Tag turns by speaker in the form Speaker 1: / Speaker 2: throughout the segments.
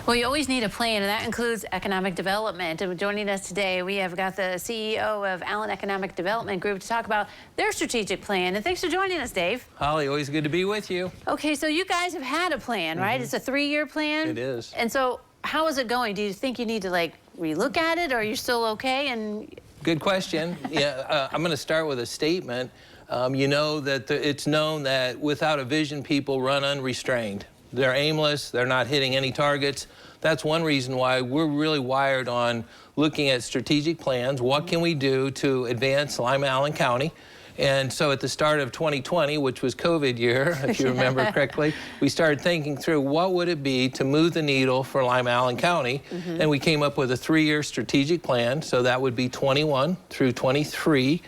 Speaker 1: Well, you always need a plan, and that includes economic development. And joining us today, we have got the CEO of Allen Economic Development Group to talk about their strategic plan. And thanks for joining us, Dave.
Speaker 2: Holly, always good to be with you.
Speaker 1: Okay, so you guys have had a plan, right? It's a 3-year plan?
Speaker 2: It is.
Speaker 1: And so how is it going? Do you think you need to, like, relook at it, or are you still okay? And
Speaker 2: good question. Yeah, I'm going to start with a statement. You know that it's known that without a vision, people run unrestrained. They're aimless. They're not hitting any targets. That's one reason why we're really wired on looking at strategic plans. What can we do to advance Lima Allen County? And so at the start of 2020, which was COVID year, if you remember correctly, we started thinking through what would it be to move the needle for Lima Allen County. And we came up with a 3-year strategic plan. So that would be 21 through 23.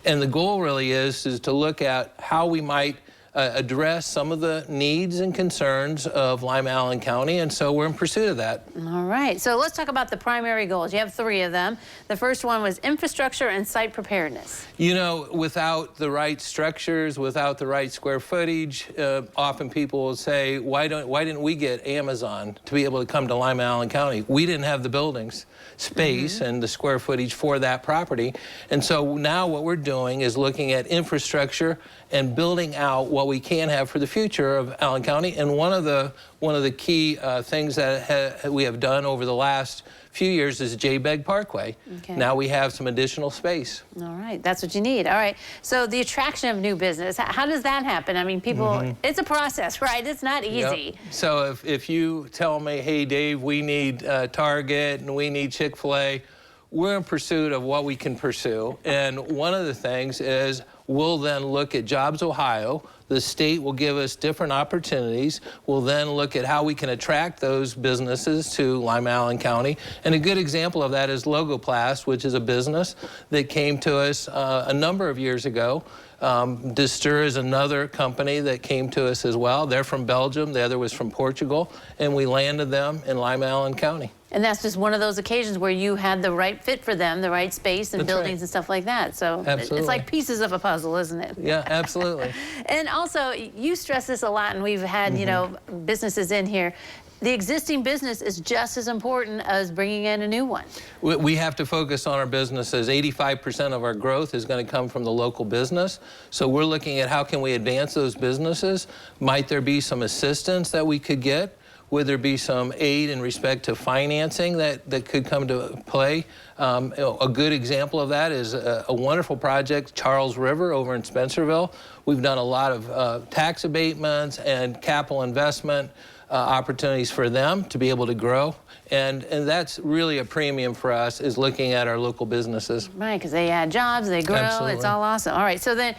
Speaker 2: And the goal really is to look at how we might address some of the needs and concerns of Lima Allen County, and so we're in pursuit of that.
Speaker 1: All right, so let's talk about the primary goals. You have 3 of them. The first one was infrastructure and site preparedness.
Speaker 2: You know, without the right structures, without the right square footage, often people will say, why didn't we get Amazon to be able to come to Lima Allen County? We didn't have the buildings, space, and the square footage for that property. And so now what we're doing is looking at infrastructure and building out what we can have for the future of Allen County. And one of the key things that we have done over the last few years is J-Beg Parkway. Okay. Now we have some additional space.
Speaker 1: All right, that's what you need. All right, so the attraction of new business, how does that happen? I mean, people, it's a process, right? It's not easy.
Speaker 2: Yep. So if you tell me, hey, Dave, we need Target and we need Chick-fil-A, we're in pursuit of what we can pursue. And one of the things is we'll then look at Jobs Ohio. The state will give us different opportunities. We'll then look at how we can attract those businesses to Lima Allen County. And a good example of that is Logoplast, which is a business that came to us a number of years ago. Distur is another company that came to us as well. They're from Belgium, the other was from Portugal, and we landed them in Lima Allen County.
Speaker 1: And that's just one of those occasions where you had the right fit for them, the right space and buildings and stuff like that. So it's like pieces of a puzzle, isn't it?
Speaker 2: Yeah, absolutely.
Speaker 1: And also, you stress this a lot, and we've had, you know, businesses in here. The existing business is just as important as bringing in a new one.
Speaker 2: We have to focus on our businesses. 85% of our growth is going to come from the local business. So we're looking at how can we advance those businesses. Might there be some assistance that we could get? Would there be some aid in respect to financing that could come to play? A good example of that is a wonderful project, Charles River over in Spencerville. We've done a lot of tax abatements and capital investment opportunities for them to be able to grow. And that's really a premium for us, is looking at our local businesses.
Speaker 1: Right, because they add jobs, they grow,
Speaker 2: Absolutely.
Speaker 1: It's all awesome. All right, so then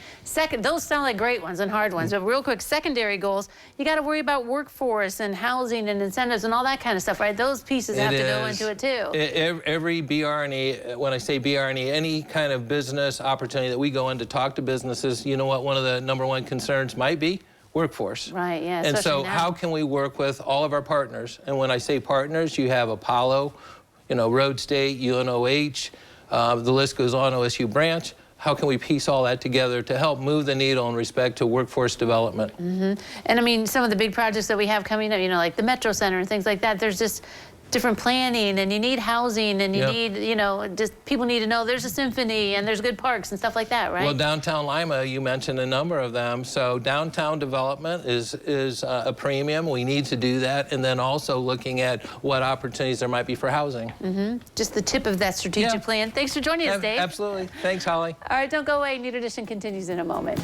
Speaker 1: those sound like great ones and hard ones, but real quick, secondary goals, you got to worry about workforce and housing and incentives and all that kind of stuff, right? Those pieces have to go into it too.
Speaker 2: Every BR&E, when I say BR&E, any kind of business opportunity that we go in to talk to businesses, you know what one of the #1 concerns might be? Workforce.
Speaker 1: Right, yeah.
Speaker 2: And so how can we work with all of our partners? And when I say partners, you have Apollo, you know, Road State, UNOH, the list goes on, OSU branch. How can we piece all that together to help move the needle in respect to workforce development?
Speaker 1: And I mean, some of the big projects that we have coming up, you know, like the Metro Center and things like that, there's just different planning, and you need housing, and you need, you know, just people need to know there's a symphony and there's good parks and stuff like that, right?
Speaker 2: Well, downtown Lima, you mentioned a number of them. So downtown development is a premium. We need to do that. And then also looking at what opportunities there might be for housing.
Speaker 1: Just the tip of that strategic plan. Thanks for joining us, Dave.
Speaker 2: Absolutely. Thanks, Holly.
Speaker 1: All right, don't go away. New Edition continues in a moment.